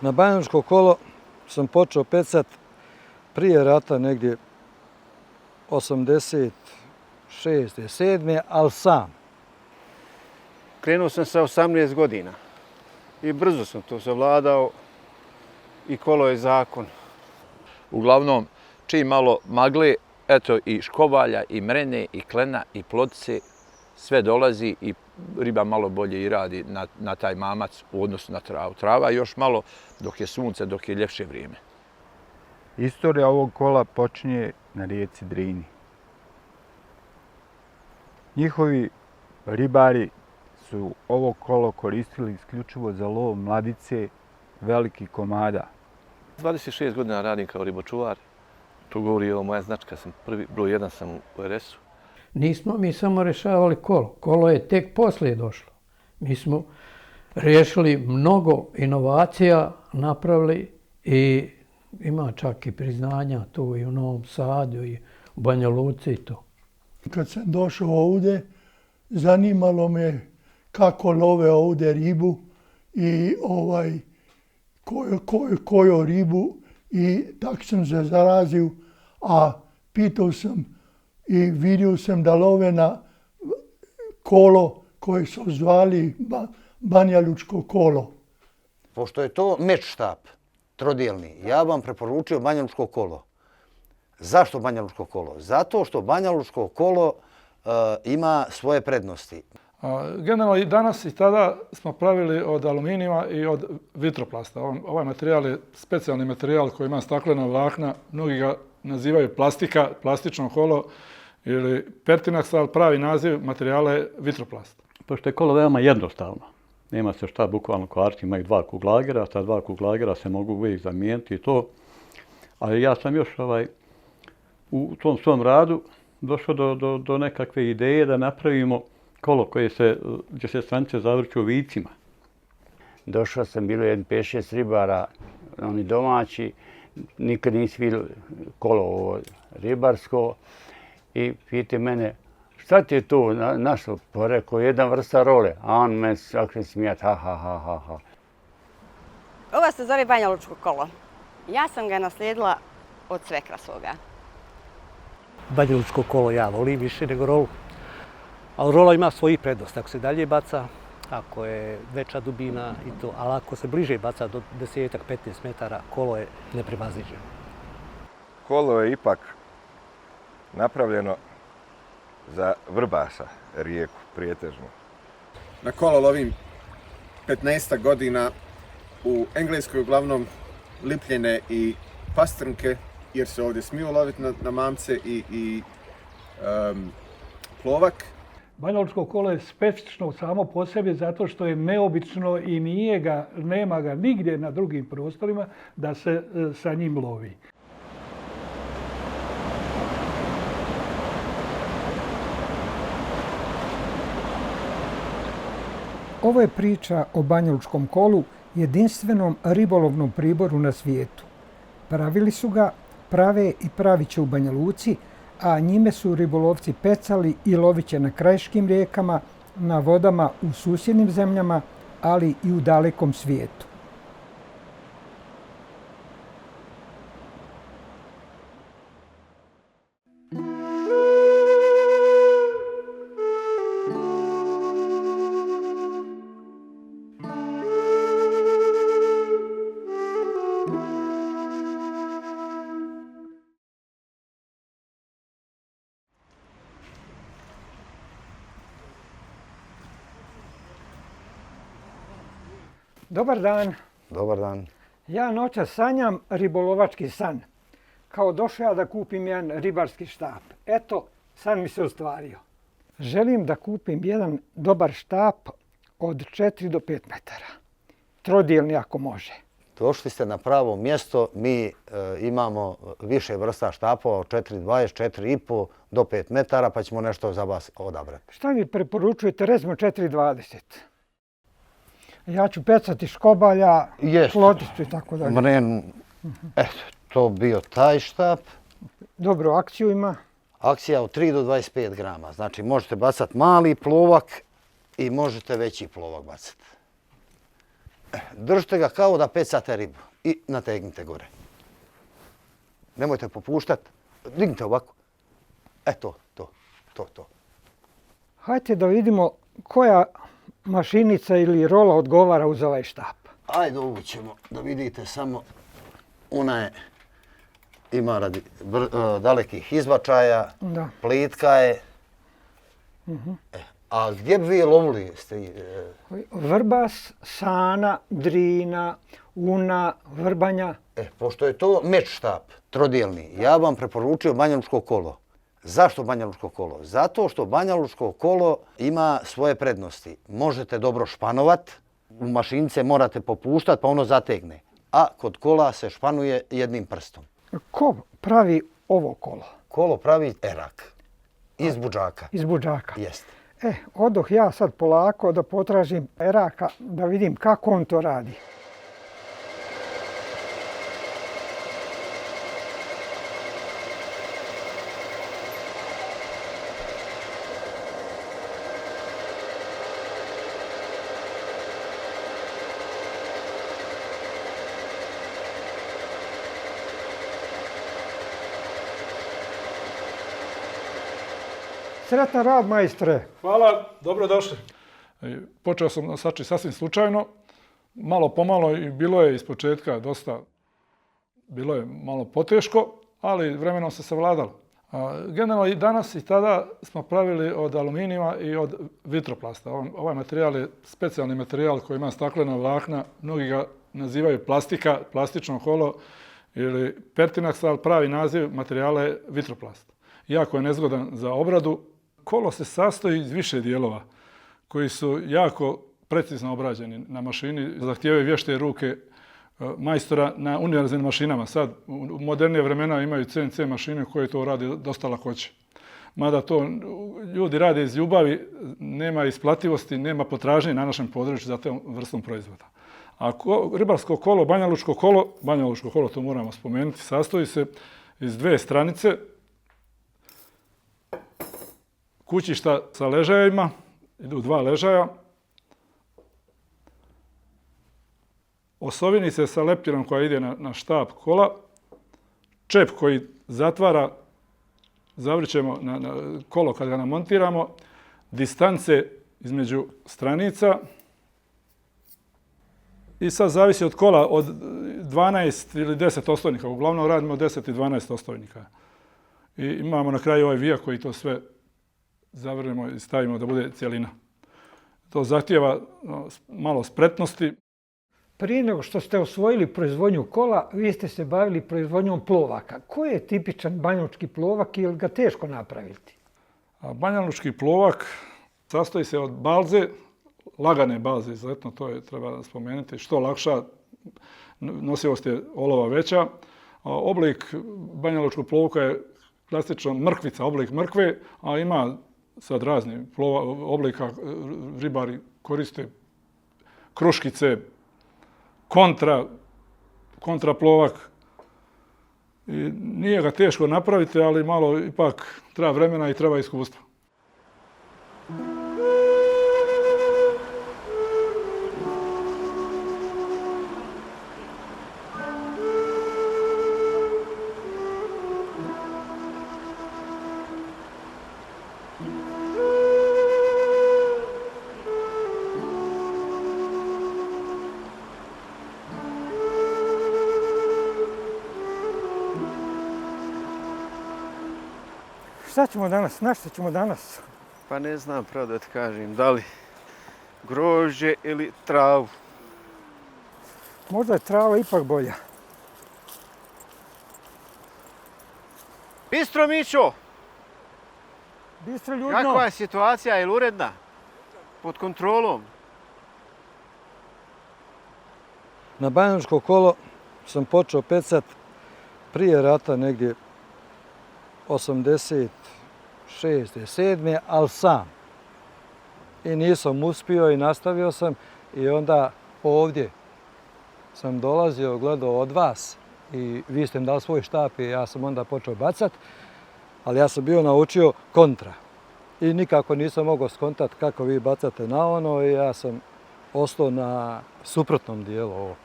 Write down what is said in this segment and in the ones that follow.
Na banjalučko kolo sam počeo pecat prije rata, negdje 86. 7. ali sam. Krenuo sam sa 18 godina i brzo sam to savladao i kolo je zakon. Uglavnom, čim malo magle, eto i škovalja, i mrene, i klena, i plotice, sve dolazi i riba malo bolje i radi na taj mamac u odnosu na travu. Trava još malo dok je sunce, dok je ljepše vrijeme. Istorija ovog kola počinje na rijeci Drini. Njihovi ribari su ovo kolo koristili isključivo za lov mladice velikih komada. 26 godina radim kao ribočuvar. Tu govori ovo moja značka, sam broj 1 sam u RS-u. Nismo mi samo rješavali kolo. Kolo je tek poslije došlo. Mi smo riješili mnogo inovacija, napravili i ima čak i priznanja tu i u Novom Sadu i u Banja Luci i to. Kad sam došao ovdje, zanimalo me kako love ovdje ribu i koju ribu i tak sam se zarazio, a pitao sam i vidio sam da love na kolo koje su zvali banjalučko kolo. Pošto je to meč štap, trodijelni, ja vam preporučio banjalučko kolo. Zašto banjalučko kolo? Zato što banjalučko kolo ima svoje prednosti. Generalno i danas i tada smo pravili od aluminija i od vitroplasta. Ovaj materijal je specijalni materijal koji ima staklena vlakna. Mnogi ga nazivaju plastika, plastično kolo ili pertinax, ali pravi naziv materijala je vitroplast. Pošto je kolo veoma jednostavno, nema se šta bukvalno kvariti, imaju dva kuglagera, ta dva kuglagera se mogu uvijek zamijeniti i to. Ali ja sam još u tom svom radu došao do nekakve ideje da napravimo kolo gdje se stranice zavrću u vicima. Došao sam, bilo je 5-6 ribara, oni domaći, nikad nisu vidjeli kolo ovo ribarsko i pita mene šta ti je tu našlo? Pa rekao, jedna vrsta role, a on me sakre smijat, ha. Ovo se zove banjalučko kolo. Ja sam ga naslijedila od svekra svoga. Banjalučko kolo ja volim više nego rolu. Ali rola ima svoji prednosti. Ako se dalje baca, ako je veća dubina i to, ali ako se bliže baca do 10-15 metara, kolo je neprevaziđeno. Kolo je ipak napravljeno za Vrbasa, rijeku, prijetežno. Na kolo lovim 15 godina, u Engleskoj uglavnom lipljene i pastrnke, jer se ovdje smiju loviti na mamce i plovak. Banjalučko kolo je specifično samo po sebi zato što je neobično i nema ga nigdje na drugim prostorima da se sa njim lovi. Ovo je priča o banjalučkom kolu, jedinstvenom ribolovnom priboru na svijetu. Pravili su ga, prave i pravit će u Banja Luci, a njime su ribolovci pecali i loviće na krajiškim rijekama, na vodama u susjednim zemljama, ali i u dalekom svijetu. Dobar dan. Dobar dan. Ja noćas sanjam ribolovački san. Kao došao ja da kupim jedan ribarski štap. Eto, san mi se ostvario. Želim da kupim jedan dobar štap od 4 do 5 metara. Trodijelni ako može. Došli ste na pravo mjesto. Mi imamo više vrsta štapova od 4,20, 4,5 do 5 metara, pa ćemo nešto za vas odabrati. Šta vi preporučujete? Recimo 4,20. Ja ću pecati škobalja, ploticu i tako dalje. Mrenu, eto, to bio taj štap. Dobro, akciju ima? Akcija od 3 do 25 grama. Znači možete bacati mali plovak i možete veći plovak bacati. Držite ga kao da pecate ribu i nategnite gore. Nemojte popuštati. Dignite ovako. To. Hajde da vidimo koja mašinica ili rola odgovara uz ovaj štap. Ajde, ovu ćemo da vidite samo. Ona ima radi dalekih izbačaja, plitka je. A gdje bi vi lovili? Vrbas, Sana, Drina, Una, Vrbanja. Pošto je to meč štap, trodijelni, ja vam preporučio Banja Lučko kolo. Zašto Banja Lučko kolo? Zato što Banja Lučko kolo ima svoje prednosti. Možete dobro španovat, u mašinice morate popuštati pa ono zategne. A kod kola se španuje jednim prstom. Ko pravi ovo kolo? Kolo pravi Erak. Iz budžaka. Iz budžaka. Jeste. Odoh ja sad polako da potražim Eraka, da vidim kako on to radi. Sretan rad, majstore. Hvala, dobro došli. Počeo sam na sači sasvim slučajno. Malo pomalo i bilo je ispočetka dosta, bilo je malo poteško, ali vremenom se savladalo. Generalno i danas i tada smo pravili od aluminijuma i od vitroplasta. Ovaj materijal je specijalni materijal koji ima staklena vlakna. Mnogi ga nazivaju plastika, plastično kolo ili Pertinax, ali pravi naziv materijala je vitroplast. Jako je nezgodan za obradu. Kolo se sastoji iz više dijelova koji su jako precizno obrađeni na mašini. Zahtijevaju vješte ruke majstora na univerzalnim mašinama. Sad u modernije vremena imaju CNC mašine koje to rade dosta lakoće. Mada to ljudi rade iz ljubavi, nema isplativosti, nema potražnje na našem području za tom vrstom proizvoda. A ribarsko kolo, Banja Lučko kolo, to moramo spomenuti, sastoji se iz dve stranice, kućišta sa ležajima, idu dva ležaja, osovinice sa leptirom koja ide na štap kola, čep koji zatvara, zavrćemo na kolo kad ga namontiramo, distance između stranica i sad zavisi od kola od 12 ili 10 ostojnika. Uglavnom radimo 10 i 12 ostojnika. I imamo na kraju ovaj vijak koji to sve zavrnemo i stavimo da bude cijelina. To zahtijeva malo spretnosti. Prije nego što ste osvojili proizvodnju kola, vi ste se bavili proizvodnjom plovaka. Koji je tipičan banjalučki plovak ili ga teško napraviti? Banjalučki plovak sastoji se od balze, lagane balze, izuzetno to treba spomenuti, što lakša, nosivost je olova veća. Oblik banjalučkog plovka je klasično mrkvica, oblik mrkve, a ima sad raznih oblika, ribari koriste kruškice, kontra plovak. I nije ga teško napraviti, ali malo ipak treba vremena i treba iskustva. Šta ćemo danas? Na šta ćemo danas? Pa ne znam pravo da ti kažem, da li grožđe ili travu. Možda je trava ipak bolja. Bistro, Mićo! Bistro, Ljudno! Kakva je situacija, je li uredna? Pod kontrolom? Na banjalučko kolo sam počeo pecat prije rata negdje 86. 7. ali sam. I nisam uspio i nastavio sam i onda ovdje sam dolazio, gledao od vas i vi ste mi dali svoj štap i ja sam onda počeo bacat, ali ja sam bio naučio kontra. I nikako nisam mogao skontati kako vi bacate na ono i ja sam ostao na suprotnom dijelu ovo.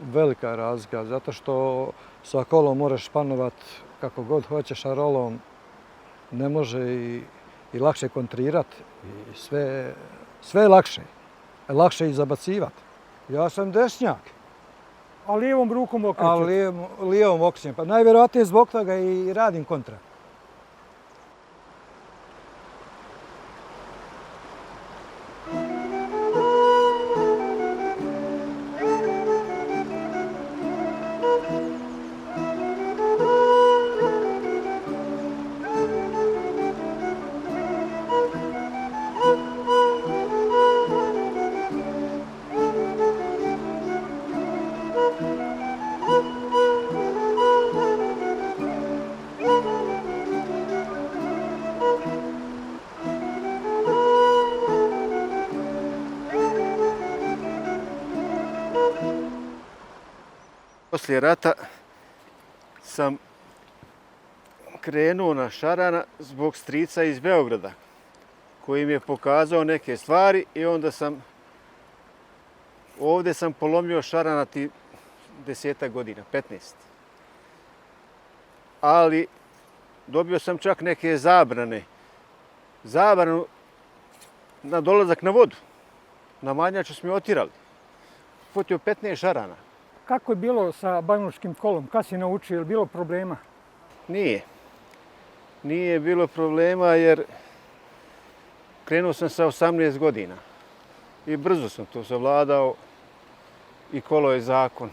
Velika je razlika, zato što sa kolom možeš panovat kako god hoćeš, a rolom ne može i lakše kontrirati. I sve je lakše. Lakše i zabacivati. Ja sam desnjak. A lijevom rukom okrećete? A lijevom okrećem. Pa najvjerojatnije zbog toga i radim kontra. Poslije rata sam krenuo na šarana zbog strica iz Beograda, koji mi je pokazao neke stvari i onda ovdje sam polomio šarana 10 godina, 15. Ali dobio sam čak neke zabrane. Zabranu na dolazak na vodu. Na Manjaču smo je otirali. Potio 15 šarana. Kako je bilo sa banjalučkim kolom? Kad si naučio? Je li bilo problema? Nije. Nije bilo problema jer krenuo sam sa 18 godina. I brzo sam to savladao i kolo je zakon.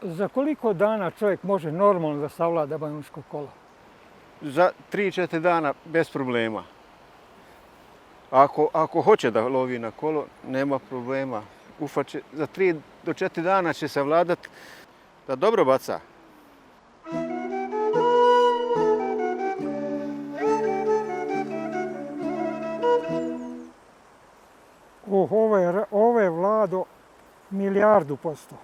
Za koliko dana čovjek može normalno da savlada banjalučko kolo? Za 3-4 dana bez problema. Ako hoće da lovi na kolo, nema problema. Ufaće, za 3 do 4 dana će savladati da dobro baca. Ovo je Vlado milijardu%.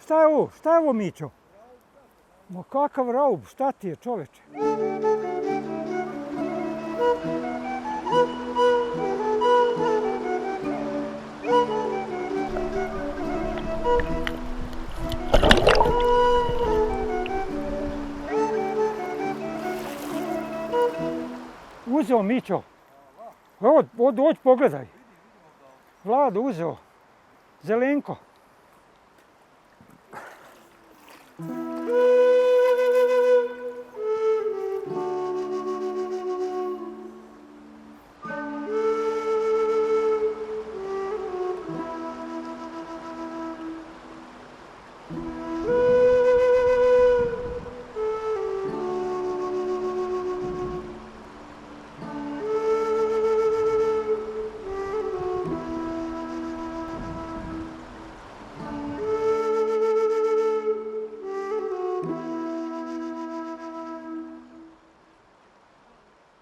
Šta je ovo? Šta je ovo, Mićo? Ma kakav raub, šta ti je, čoveče? Uzeo Mićo. Evo, dođi pogledaj. Vlado uzeo. Zelenko.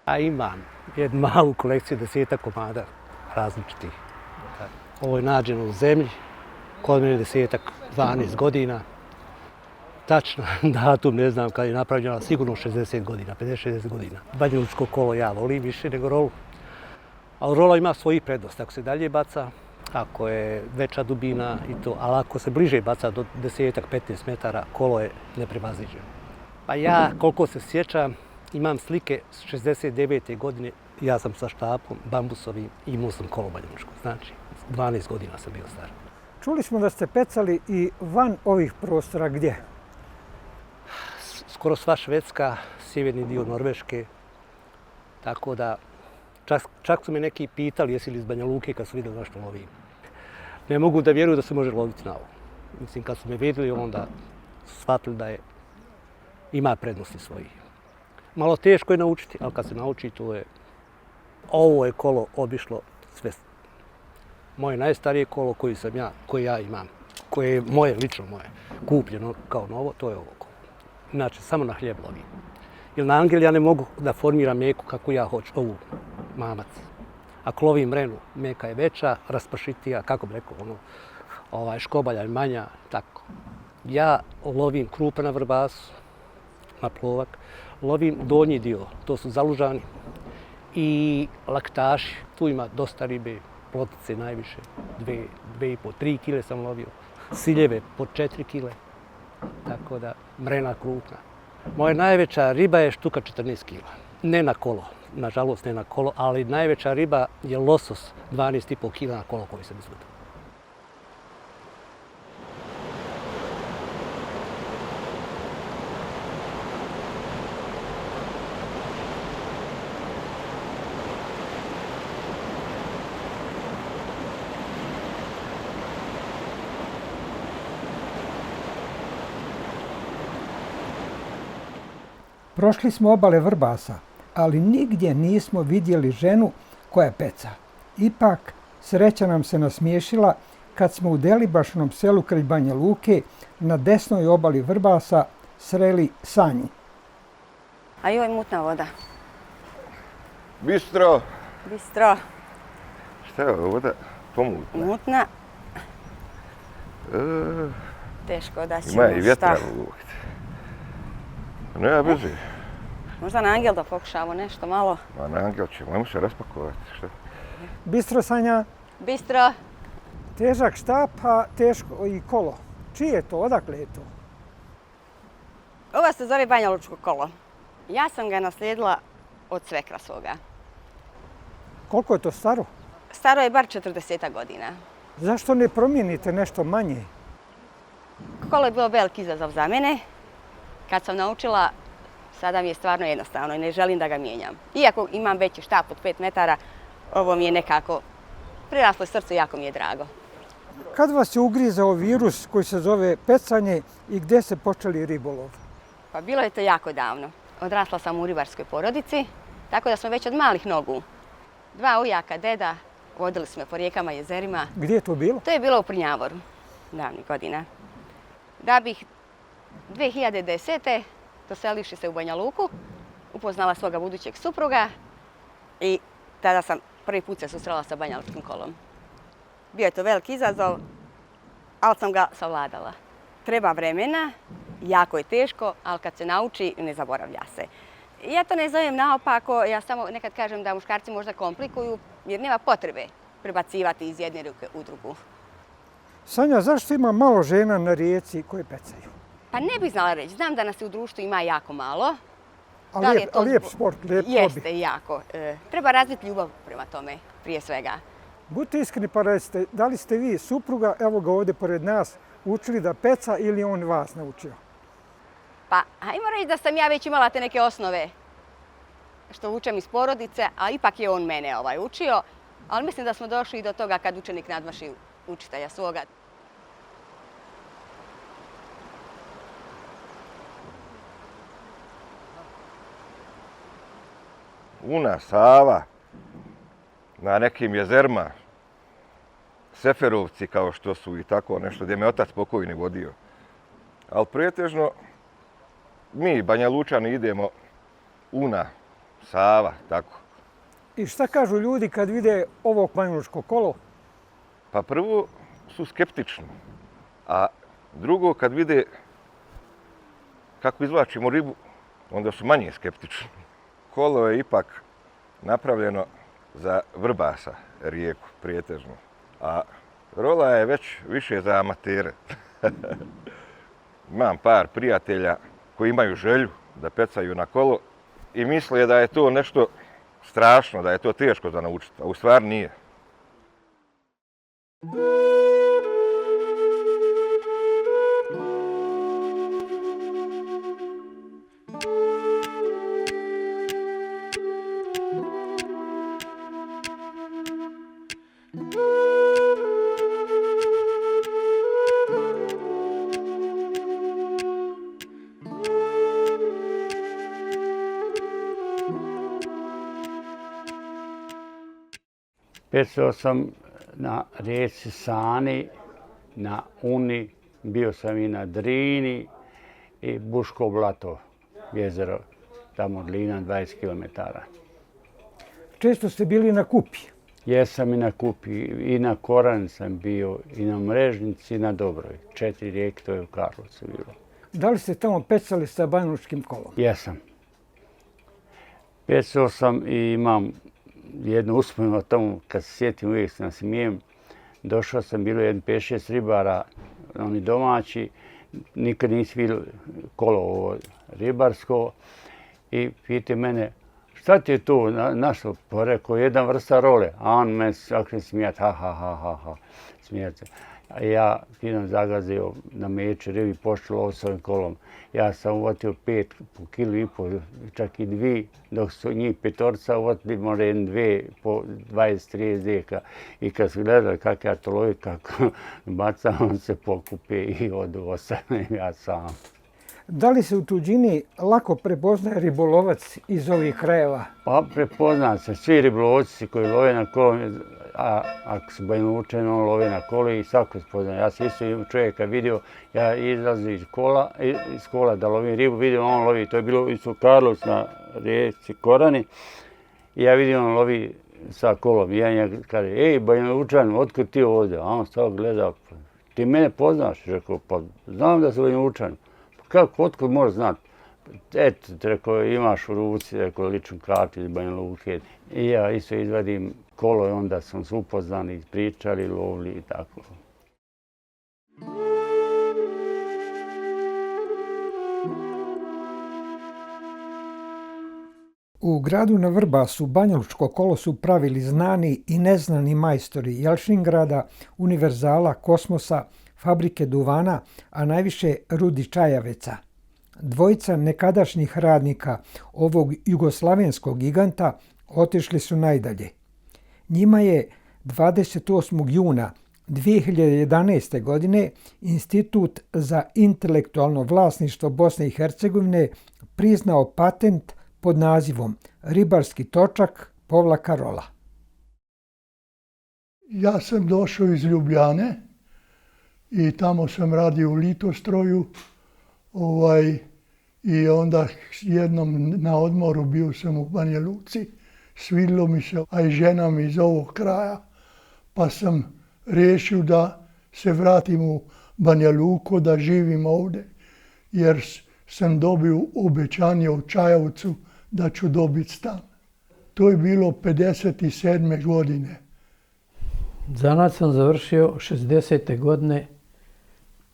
A imam jednu malu kolekciju 10 komada različitih. Ovo je nađeno u zemlji, kod mene 10-12 godina. Tačno datum ne znam kad je napravljeno, sigurno 60 godina, 50-60 godina. Banjalučko kolo ja volim više nego rolu. Ali rola ima svoji prednosti. Ako se dalje baca, ako je veća dubina i to, ali ako se bliže baca do 10-15 metara, kolo je neprevaziđeno. Pa ja, koliko se sjećam, imam slike s 69. godine, ja sam sa štapom bambusovim i imao sam kolo banjalučko. Znači, 12 godina sam bio star. Čuli smo da ste pecali i van ovih prostora, gdje? Skoro sva Švedska, sjeverni dio Norveške, tako da čak su me neki pitali jesi li iz Banja Luke kad su vidjeli zašto lovim. Ne mogu da vjeruju da se može loviti na ovo. Mislim, kad su me vidjeli, onda su shvatili da ima prednosti svojih. Malo teško je naučiti, ali kad se nauči, ovo je kolo obišlo sve. Moje najstarije kolo koje ja imam, koje je moje, lično moje, kupljeno kao novo, to je ovo kolo. Inače, samo na hljeb lovim. Jer na angel ja ne mogu da formiram meku kako ja hoću, ovu mamac. Ako lovim mrenu, meka je veća, raspašitija, kako bi rekao, škobalja manja, tako. Ja lovim krupe na vrbasu, na plovak, lovim donji dio, to su zalužani i laktaši, tu ima dosta ribe, plotice najviše, 2,5, 3 kile sam lovio, siljeve po 4 kile, tako da mrena krupna. Moja najveća riba je štuka 14 kila, ne na kolo, nažalost ne na kolo, ali najveća riba je losos 12,5 kila na kolo koji sam izvodio. Prošli smo obale Vrbasa, ali nigdje nismo vidjeli ženu koja peca. Ipak, sreća nam se nasmiješila kad smo u Delibašnom selu kraj Banja Luke na desnoj obali Vrbasa sreli Sanju. A joj, mutna voda. Bistro! Bistro. Šta je ovo voda? Pomutna. Mutna. Teško da ćemo, Ima i vjetra šta? u uvijek. Nema veze. Možda na Angel da pokušamo nešto malo. Ma na Angel ćemo, ajmo se raspakovati. Šta? Bistro, Sanja. Bistro. Težak štap, a teško i kolo. Čije je to? Odakle je to? Ovo se zove Banja Lučko kolo. Ja sam ga naslijedila od svekra svoga. Koliko je to staro? Staro je bar 40 godina. Zašto ne promijenite nešto manje? Kolo je bilo veliki izazov za mene. Kad sam naučila, sada mi je stvarno jednostavno i ne želim da ga mijenjam. Iako imam veći štap od 5 metara, ovo mi je nekako priraslo srcu i jako mi je drago. Kad vas je ugrizao virus koji se zove pecanje i gdje se počeli ribolov? Pa bilo je to jako davno. Odrasla sam u ribarskoj porodici, tako da smo već od malih nogu. 2 ujaka, deda, vodili smo po rijekama i jezerima. Gdje je to bilo? To je bilo u Prnjavoru, davnih godina. Da bih 2010. doselivši se u Banja Luku, upoznala svoga budućeg supruga i tada sam prvi put se susrela sa Banja Lučkim kolom. Bio je to veliki izazov, ali sam ga savladala. Treba vremena, jako je teško, ali kad se nauči, ne zaboravlja se. Ja to ne zovem naopako, ja samo nekad kažem da muškarci možda komplikuju, jer nema potrebe prebacivati iz jedne ruke u drugu. Sanja, zašto ima malo žena na rijeci koje pecaju? Pa ne bih znala reći, znam da nas u društvu ima jako malo. A lijep sport, lijep hobi. Jeste, jako. Treba razviti ljubav prema tome, prije svega. Budite iskreni pa recite, da li ste vi supruga, evo ga ovdje pored nas, učili da peca ili on vas naučio? Pa, ajmo reći da sam ja već imala te neke osnove što učem iz porodice, a ipak je on mene učio. Ali mislim da smo došli i do toga kad učenik nadmaši učitelja svoga. Una, Sava, na nekim jezerima, Seferovci kao što su i tako nešto, gdje me otac pokojni vodio. Ali pretežno mi, Banja Lučani, idemo Una, Sava, tako. I šta kažu ljudi kad vide ovo Banja Lučko kolo? Pa prvo su skeptični, a drugo kad vide kako izvlačimo ribu, onda su manje skeptični. Kolo je ipak napravljeno za Vrbasa, rijeku, prijetežno. A rola je već više za amatere. Imam par prijatelja koji imaju želju da pecaju na kolo i misle da je to nešto strašno, da je to teško za naučiti, a u stvari nije. Pecao sam na rijeci Sani, na Uni, bio sam i na Drini i Buško blato, jezero, tamo od Lina 20 km. Često ste bili na Kupi. Jesam i na Kupi, i na Koran sam bio, i na Mrežnici, i na Dobroj. 4 rijeke, to je u Karlovcu bilo. Da li ste tamo pecali sa banjalučkim kolom? Jesam. Pecao sam i imam jednu uspomenu o tomu, kad se sjetim, uvijek se nasmijem. Došao sam, bilo jedno 5-6 ribara, oni domaći, nikad nisi vidio kolo ovo ribarsko. I pite mene, šta ti je tu našlo? Pa rekao, jedna vrsta role. A on me sakre smijat, ha, smijat se. A ja fino zagazio na meče, ribi pošlo s ovim kolom. Ja sam uvatio 5 po kilu i po, čak i 2, dok su njih 5 uvatili možda 2 po 20-30 deka. I kad su gledali kako ja to lovim, kako bacam, on se pokupe i odu, ostanem ja sam. Da li se u tuđini lako prepoznaje ribolovac iz ovih krajeva? Pa prepozna se, svi ribolovci koji love na kolo, a ako su Banjalučani, on love na kolo i svako se poznaje. Ja sam isto čovjeka vidio, ja izlazim iz kola da lovim ribu, vidim on lovi, to je bilo isto Karlovc na rijeci Korani. I ja vidim on lovi sa kolom i ja njega kaže, ej Banjalučan, otkud ti ovdje? A on stao gleda, ti mene poznaš? Rekao, pa znam da sam Banjalučan. Kako, otkud možeš znati? Eto, rekao, imaš u ruci, rekao, ličnu kartu iz Banja Luke. I ja isto izvadim kolo i onda smo se upoznali, pričali, lovili i tako. U gradu na Vrbasu banjalučko kolo su pravili znani i neznani majstori Jelšingrada, Univerzala, Kosmosa, Fabrike duvana, a najviše Rudi Čajaveca. Dvojica nekadašnjih radnika ovog jugoslavenskog giganta otišli su najdalje. Njima je 28. juna 2011. godine Institut za intelektualno vlasništvo Bosne i Hercegovine priznao patent pod nazivom Ribarski točak / rola. Ja sam došao iz Ljubljane i tamo sam radio u Litostroju. I onda jednom na odmoru bio sam u Banja Luci. Svidilo mi se, a i žena mi iz ovog kraja. Pa sam riješio da se vratim u Banja Luku, da živim ovdje. Jer sam dobio obećanje u Čajevcu da ću dobiti stan. To je bilo 57. godine. Zanat sam završio 60. godine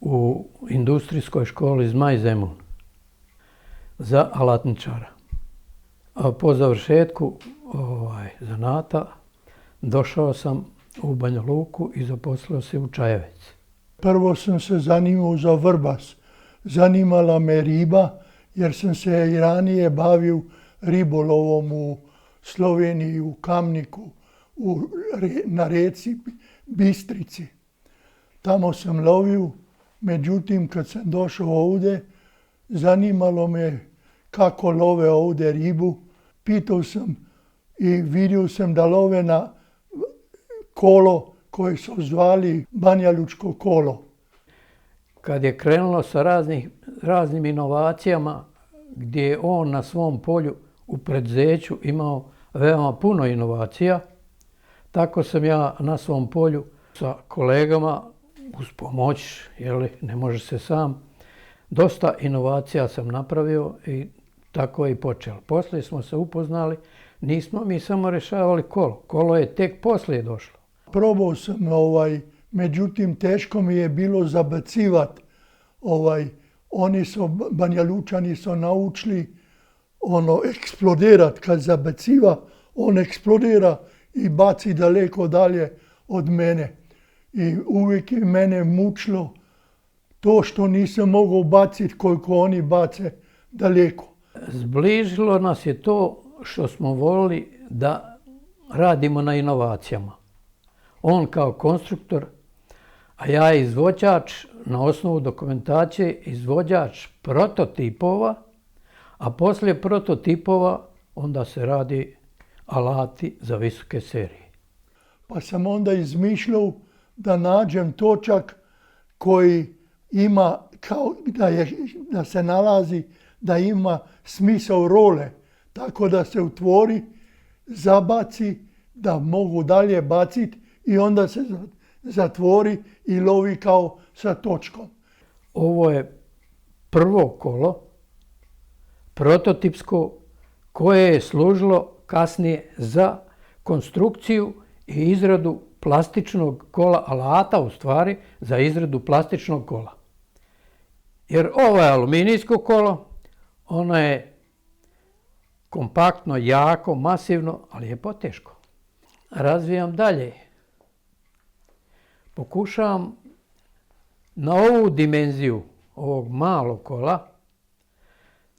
u industrijskoj školi Zmaj Zemun za alatničara. A po završetku zanata došao sam u Banja Luku i zaposlio se u Čajevec. Prvo sam se zanimao za Vrbas. Zanimala me riba jer sam se i ranije bavio ribolovom u Sloveniji, u Kamniku, na rijeci Bistrici. Tamo sam lovio, međutim kad sam došao ovdje, zanimalo me kako love ovdje ribu. Pitao sam i vidio sam da love na kolo koje su zvali Banjalučko kolo. Kad je krenulo sa raznim inovacijama, gdje je on na svom polju u preduzeću imao veoma puno inovacija, tako sam ja na svom polju sa kolegama uz pomoć, ne može se sam, dosta inovacija sam napravio i tako je i počelo. Poslije smo se upoznali, nismo mi samo rješavali kolo. Kolo je tek poslije došlo. Probao sam, međutim teško mi je bilo zabacivati. Banjalučani su naučili eksplodirati. Kad zabaciva, on eksplodira i baci daleko dalje od mene. I uvijek je mene mučilo to što nisam mogao baciti koliko oni bace daleko. Zbližilo nas je to što smo volili da radimo na inovacijama. On kao konstruktor, a ja izvođač, na osnovu dokumentacije izvođač prototipova, a poslije prototipova onda se radi alati za visoke serije. Pa sam onda izmišljao da nađem točak koji ima, kao da se nalazi, da ima smisao role, tako da se otvori, zabaci da mogu dalje baciti i onda se zatvori i lovi kao sa točkom. Ovo je prvo kolo, prototipsko, koje je služilo kasnije za konstrukciju i izradu plastičnog kola, alata u stvari za izradu plastičnog kola. Jer ovo je aluminijsko kolo, ono je kompaktno, jako, masivno, ali je poteško. Razvijam dalje. Pokušavam na ovu dimenziju ovog malog kola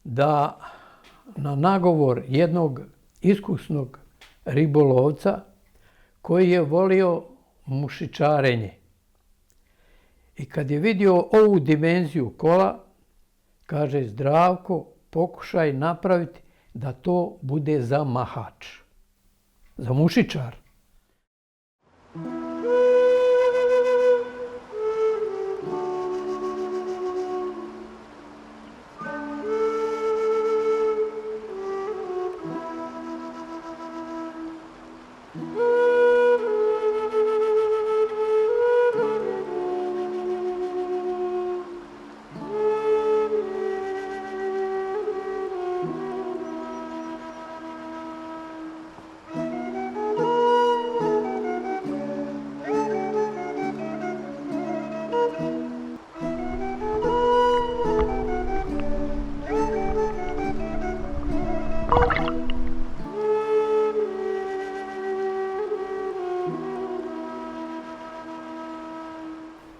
da na nagovor jednog iskusnog ribolovca koji je volio mušičarenje. I kad je vidio ovu dimenziju kola, kaže: Zdravko, pokušaj napraviti da to bude za mahač, za mušičar.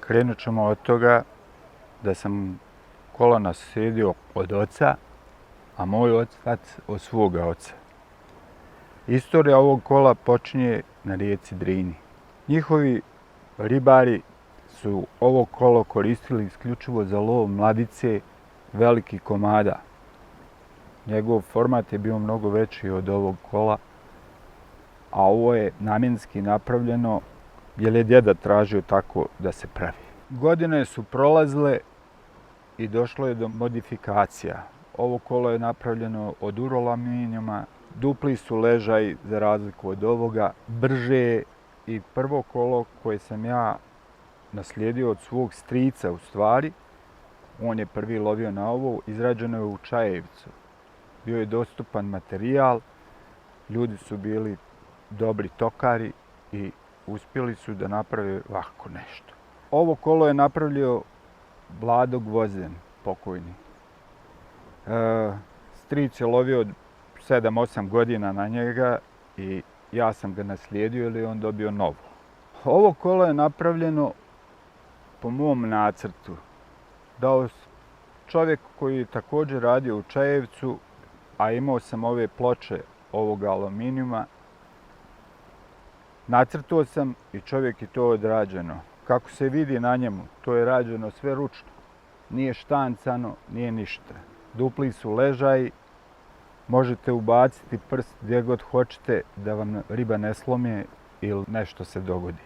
Krenut ćemo od toga da sam kola naslijedio od oca, a moj otac od svoga oca. Istorija ovog kola počinje na rijeci Drini. Njihovi ribari su ovo kolo koristili isključivo za lov mladice velikih komada. Njegov format je bio mnogo veći od ovog kola, a ovo je namjenski napravljeno jer je djeda tražio tako da se pravi. Godine su prolazile i došlo je do modifikacija. Ovo kolo je napravljeno od urolaminijuma, dupli su ležaj za razliku od ovoga, brže je i prvo kolo koje sam ja naslijedio od svog strica u stvari, on je prvi lovio na ovo, izrađeno je u Čajevcu. Bio je dostupan materijal, ljudi su bili dobri tokari i uspjeli su da naprave ovako nešto. Ovo kolo je napravio Vlado Gvozden, pokojni. Stric je lovio 7-8 godina na njega i ja sam ga naslijedio ili on dobio novo. Ovo kolo je napravljeno po mom nacrtu. Dao čovjek koji je također radio u Čajevcu, a imao sam ove ploče ovog aluminijuma. Nacrtao sam i čovjek je to odrađeno. Kako se vidi na njemu, to je rađeno sve ručno. Nije štancano, nije ništa. Dupli su ležaji, možete ubaciti prst gdje god hoćete da vam riba ne slomi ili nešto se dogodi.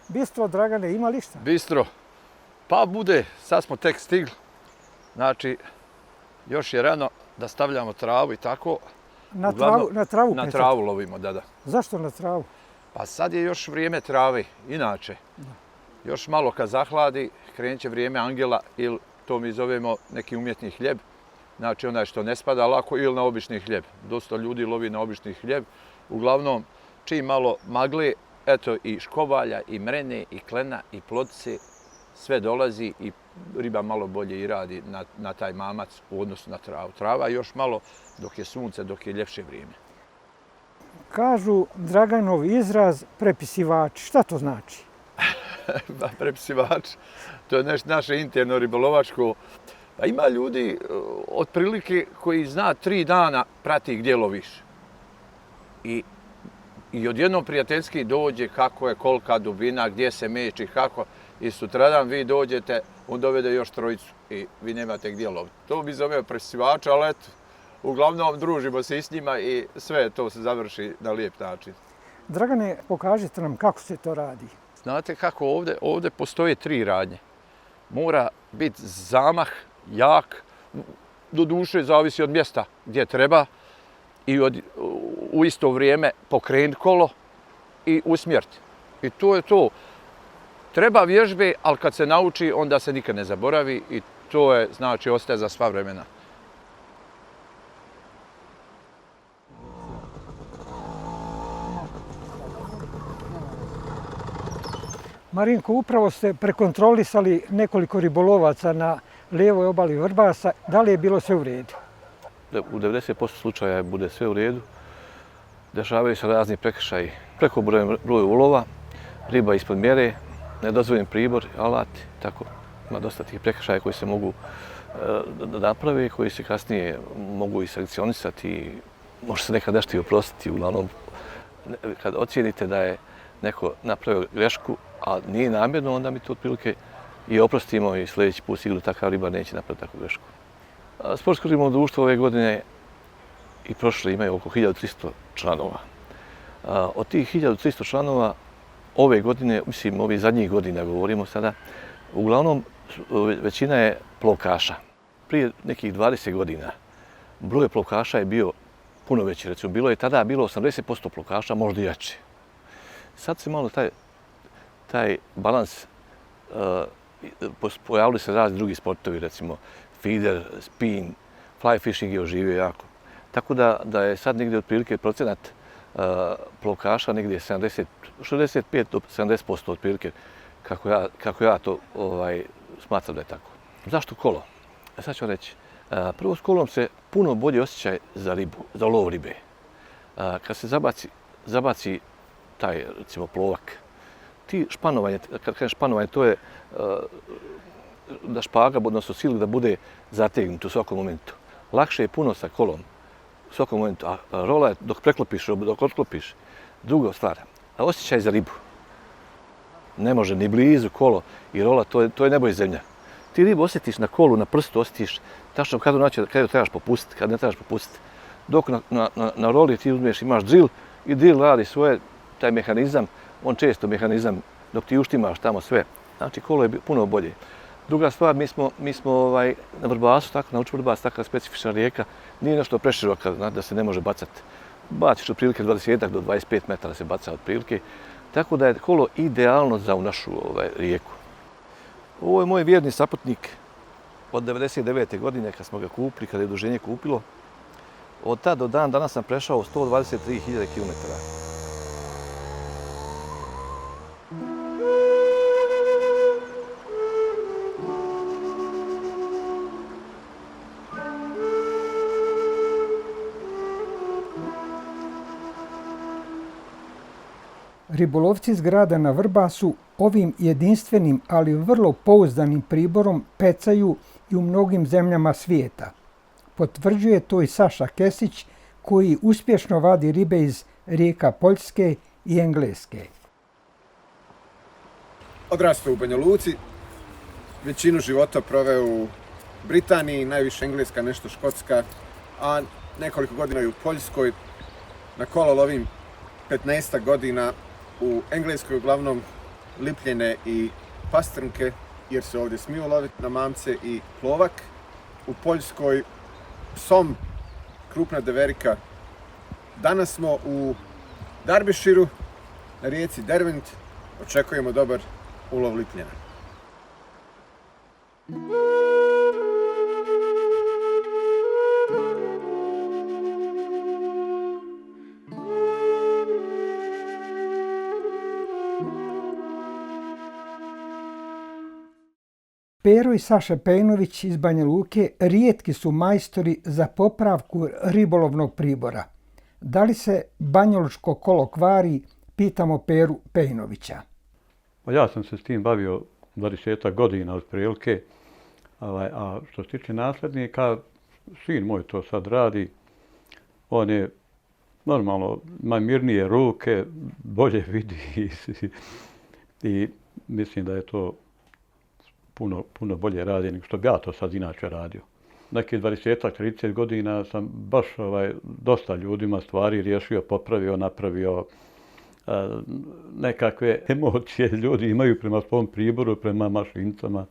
Bistro, Dragane, ima li šta? Bistro. Pa bude, sad smo tek stigli. Znači, još je rano da stavljamo travu i tako. Na travu? Na travu lovimo, da. Zašto na travu? Pa sad je još vrijeme trave, inače. Još malo kad zahladi, krenut će vrijeme angela ili to mi zovemo neki umjetni hljeb. Znači onaj što ne spada lako ili na obični hljeb. Dosta ljudi lovi na obični hljeb. Uglavnom, čim malo magle, eto i škovalja, i mrene, i klena, i plodice, sve dolazi i riba malo bolje i radi na taj mamac u odnosu na travu. Trava još malo dok je sunce, dok je ljepše vrijeme. Kažu Draganov izraz prepisivač. Šta to znači? Prepisivač, to je nešto naše interno ribolovačko. Pa ima ljudi otprilike koji zna 3 dana prati gdje loviš. I I odjednom prijateljski dođe kako je, kolika dubina, gdje se meči, kako. I sutradan vi dođete, on dovede još trojicu i vi nemate gdje loviti. To bi zoveo presivača, ali eto, uglavnom družimo se i s njima i sve to se završi na lijep način. Dragane, pokažite nam kako se to radi. Znate kako ovdje postoje 3 radnje. Mora biti zamah jak, do duše zavisi od mjesta gdje treba i u isto vrijeme pokrenuti kolo i usmjeriti. I to je to. Treba vježbe, ali kad se nauči, onda se nikad ne zaboravi i to je, znači, ostaje za sva vremena. Marinko, upravo ste prekontrolisali nekoliko ribolovaca na lijevoj obali Vrbasa. Da li je bilo sve u redu? U 90% slučaja bude sve u redu. Dešavaju se razni prekršaji. Preko broja ulova, riba ispod mjere, nedozvoljen pribor, alat, tako. Ima dosta tih prekršaja koji se mogu napraviti, koji se kasnije mogu i sankcionisati. Može se nekad nešto i oprostiti. Uglavnom, kad ocijenite da je neko napravio grešku, a nije namjerno, onda mi to otprilike i oprostimo i sljedeći put sigurno takav ribar neće napraviti takvu grešku. Sportsko ribolovno društvo ove godine i prošle imaju oko 1300 članova. Od tih 1300 članova ove godine, mislim ovih zadnjih godina govorimo sada, uglavnom većina je plovkaša. Prije nekih 20 godina broj plovkaša je bio puno veći. Recimo, tada bilo 80% plovkaša, možda i jače. Sad se malo taj balans, pojavili se razni drugi sportovi, recimo feeder, spin, fly fishing je oživio jako. Tako da je sad negdje otprilike procenat plovkaša negdje 65 do 70% otprilike, kako ja to smatram da je tako. Zašto kolo? Sad ću vam reći. Prvo, s kolom se puno bolje osjećaj za ribu, za lov ribe. Kad se zabaci taj, recimo, plovak, ti španovanje, kad kažem španovanje, to je da špaga, odnosno silik, da bude zategnut u svakom momentu. Lakše je puno sa kolom u svakom momentu, a rola je dok preklopiš, dok otklopiš. Druga stvar, osjećaj za ribu. Ne može ni blizu kolo i rola, to je nebo i zemlja. Ti ribu osjetiš na kolu, na prstu osjetiš tačno kada trebaš popustiti, kada ne trebaš popustiti. Dok na roli ti uzmeš, imaš drill i drill radi svoje, taj mehanizam, on često mehanizam, dok ti uštimaš tamo sve. Znači, kolo je puno bolje. Druga stvar, mi smo na Vrbasu, tako, na Uču Vrbas, takva specifična rijeka, nije nešto preširoka, da se ne može bacati. Baciš otprilike 20 do 25 metara se baca otprilike, tako da je kolo idealno za u našu rijeku. Ovo je moj vjerni saputnik od 99. godine kad smo ga kupili, kada je udruženje kupilo. Od tada do dan danas sam prešao 123.000 km. Ribolovci iz grada na Vrbasu ovim jedinstvenim, ali vrlo pouzdanim priborom pecaju i u mnogim zemljama svijeta. Potvrđuje to i Saša Kesić, koji uspješno vadi ribe iz rijeka Poljske i Engleske. Odrastao u Banja Luci, većinu života proveo u Britaniji, najviše Engleska, nešto Škotska, a nekoliko godina i u Poljskoj. Na kolo lovim 15 godina. U Engleskoj uglavnom lipljene i pastrnke, jer se ovdje smiju loviti na mamce i plovak. U Poljskoj som, krupna deverika. Danas smo u Derbyshiru, na rijeci Derwent. Očekujemo dobar ulov lipljena. Pero i Saša Pejnović iz Banja Luke rijetki su majstori za popravku ribolovnog pribora. Da li se banjalučko kolo kvari, pitamo Peru Pejnovića. Ja sam se s tim bavio 20 godina otprilike, a što se tiče nasljednika, sin moj to sad radi. On normalno, ima mirnije ruke, bolje vidi i mislim da je to puno bolje radi nego što bi ja to sad inače radio. Neki 20-30 godina sam baš dosta ljudima stvari riješio, popravio, napravio. Nekakve emocije ljudi imaju prema svom priboru, prema mašincama,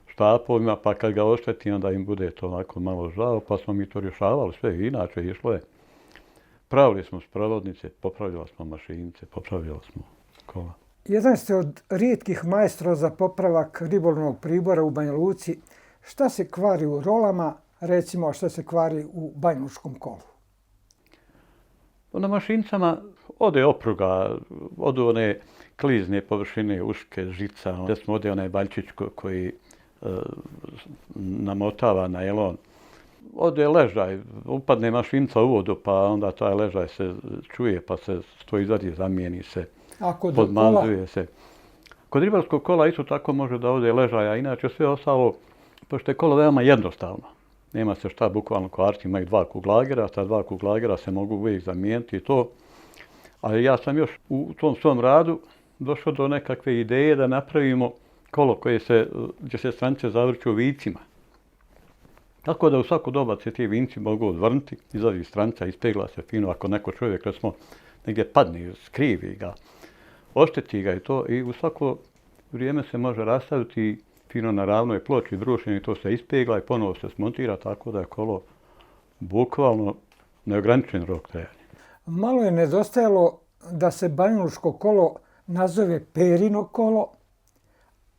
štapovima, pa kad ga ošteti, onda im bude to onako malo žao, pa smo mi to rješavali sve. Inače išlo je. Pravili smo sprovodnice, popravljali smo mašince, popravljali smo kola. Jedan ste od rijetkih majstora za popravak ribolovnog pribora u Banja Luci. Šta se kvari u rolama, recimo, a šta se kvari u banjalučkom kolu? Na mašincama ode opruga, odu one klizne površine, uške, žica, desno ode onaj baljčić koji namotava najlon. Ode ležaj, upadne mašinca u vodu, pa onda taj ležaj se čuje, pa se to izvadi, zamijeni se, podmazuje se. Kod ribarskog kola isto tako može da ode ležaja, inače sve ostalo, pošto je kolo veoma jednostavno. Nema se šta bukvalno kvarti, imaju 2 kuglagera, ta 2 kuglagera se mogu uvijek zamijeniti i to. Ali ja sam još u tom svom radu došao do nekakve ideje da napravimo kolo gdje se stranice zavrću vicima. Tako da u svako doba se ti vinci mogu odvrnuti, izlazi stranica, ispegla se fino, ako neko čovjek recimo negdje padne, skrivi ga, ošteti ga i to, i u svako vrijeme se može rastaviti fino na ravnoj ploči brušenje i to se ispegla i ponovo se smontira, tako da je kolo bukvalno neograničen rok trajanja. Malo je nedostajalo da se banjalučko kolo nazove Perino kolo,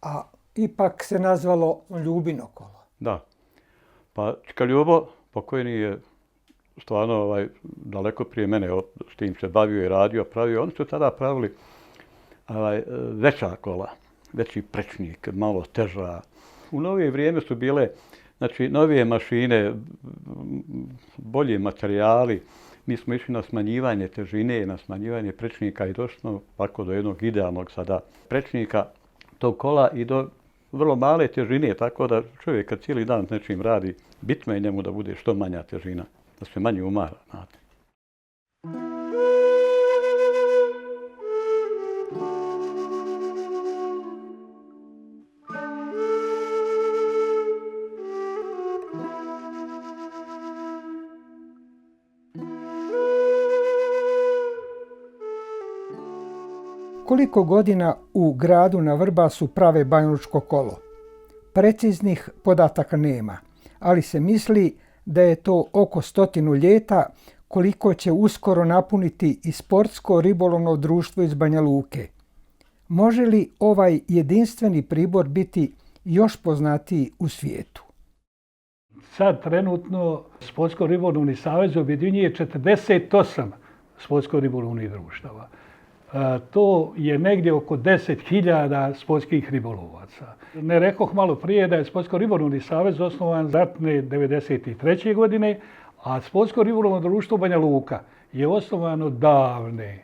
a ipak se nazvalo Ljubino kolo. Da. Pa Čika Ljubo, pokojni je stvarno daleko prije mene s tim se bavio i radio, pravio. Oni su tada pravili veća kola, veći prečnik, malo teža. U novije vrijeme su bile novije mašine, bolji materijali. Mi smo išli na smanjivanje težine, na smanjivanje prečnika i došli smo tako do jednog idealnog sada prečnika tog kola i do vrlo male težine, tako da čovjek kad cijeli dan s nečim radi, bitno je njemu da bude što manja težina, da se manje umara. Znate. Koliko godina u gradu na Vrbasu prave banjalučko kolo? Preciznih podataka nema, ali se misli da je to oko 100 ljeta, koliko će uskoro napuniti i sportsko ribolovno društvo iz Banja Luke. Može li ovaj jedinstveni pribor biti još poznatiji u svijetu? Sad trenutno Sportsko ribolovni savez objedinjuje 48 sportsko ribolovnih društava. To je negdje oko 10.000 sportskih ribolovaca. Ne rekoh malo prije da je Sportsko ribolovni savez osnovan ratne 1993. godine, a Sportsko ribolovno društvo Banja Luka je osnovano davne,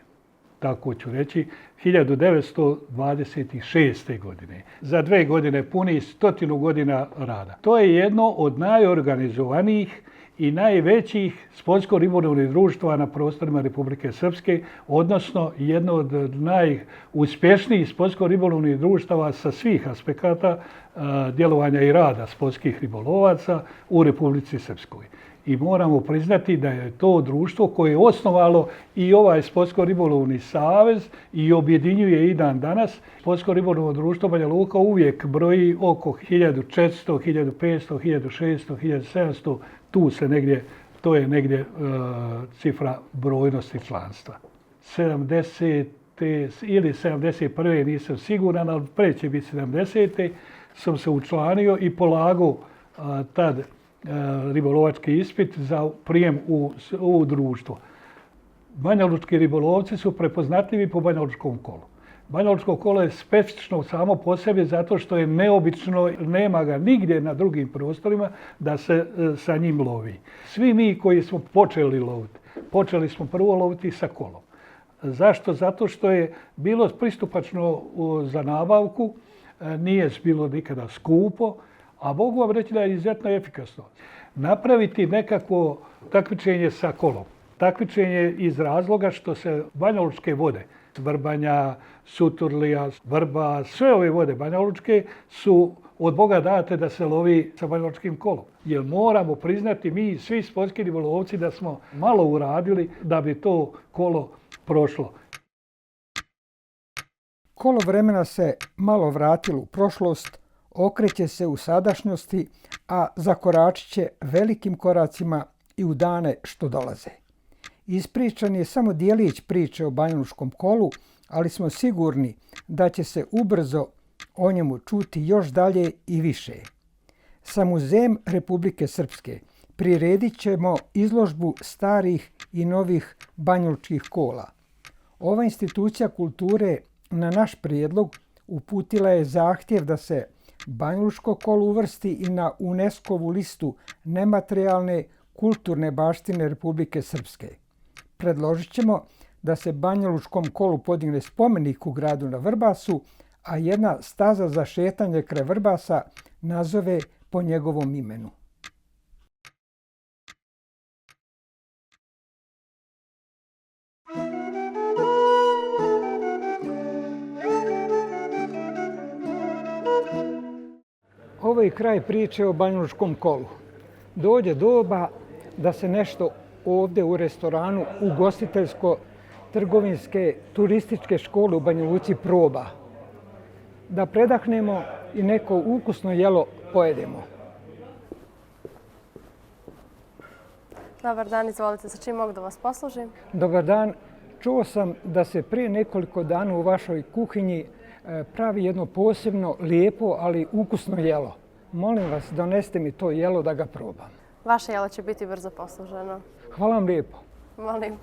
tako ću reći, 1926. godine. Za 2 godine puni 100 godina rada. To je jedno od najorganizovanijih i najvećih sportsko-ribolovnih društva na prostorima Republike Srpske, odnosno jedno od najuspješnijih sportsko-ribolovnih društava sa svih aspekata djelovanja i rada sportskih ribolovaca u Republici Srpskoj. I moramo priznati da je to društvo koje je osnovalo i ovaj Sportsko-ribolovni savez i objedinjuje i dan danas. Sportsko-ribolovno društvo Banja Luka uvijek broji oko 1400, 1500, 1600, 1700, to je negdje cifra brojnosti članstva. 70. ili 71. nisam siguran, ali pre će biti 70. sam se učlanio i polagao tad ribolovački ispit za prijem u društvo. Banjalučki ribolovci su prepoznatljivi po banjalučkom kolu. Banjalučko kolo je specifično samo po sebi zato što je neobično, nema ga nigdje na drugim prostorima da se sa njim lovi. Svi mi koji smo počeli loviti, počeli smo prvo loviti sa kolom. Zašto? Zato što je bilo pristupačno za nabavku, nije bilo nikada skupo, a mogu vam reći da je izuzetno efikasno. Napraviti nekakvo takmičenje sa kolom. takmičenje iz razloga što se banjalučke vode, Vrbanja, Suturlija, Vrba, sve ove vode banjalučke su od Boga date da se lovi sa banjalučkim kolom. Jer moramo priznati mi, svi sportski ribolovci, da smo malo uradili da bi to kolo prošlo. Kolo vremena se malo vratilo u prošlost, okreće se u sadašnjosti, a zakoračit će velikim koracima i u dane što dolaze. Ispričan je samo dijelić priče o banjalučkom kolu, ali smo sigurni da će se ubrzo o njemu čuti još dalje i više. Sa Muzejem Republike Srpske priredit ćemo izložbu starih i novih banjalučkih kola. Ova institucija kulture na naš prijedlog uputila je zahtjev da se banjalučko kolo uvrsti i na UNESCO-vu listu nematerijalne kulturne baštine Republike Srpske. Predložit ćemo da se banjalučkom kolu podigne spomenik u gradu na Vrbasu, a jedna staza za šetanje kraj Vrbasa nazove po njegovom imenu. Ovo je kraj priče o banjalučkom kolu. Dođe doba da se nešto ovdje u restoranu ugostiteljsko-trgovinske turističke škole u Banja Luci proba. Da predahnemo i neko ukusno jelo pojedemo. Dobar dan, izvolite, sa čim mogu da vas poslužim? Dobar dan. Čuo sam da se prije nekoliko dana u vašoj kuhinji pravi jedno posebno lijepo, ali ukusno jelo. Molim vas, donesite mi to jelo da ga probam. Vaše jelo će biti brzo posluženo. Hvala vam lijepo. Molim.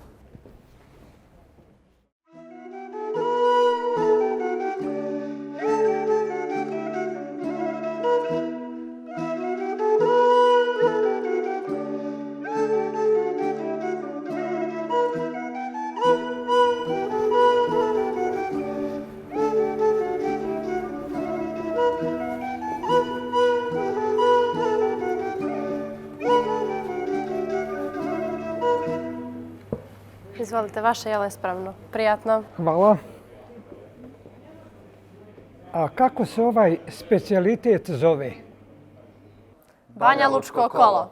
Izvolite, vaše jelo je spremno. Prijatno. Hvala. A kako se ovaj specijalitet zove? Banjalučko kolo.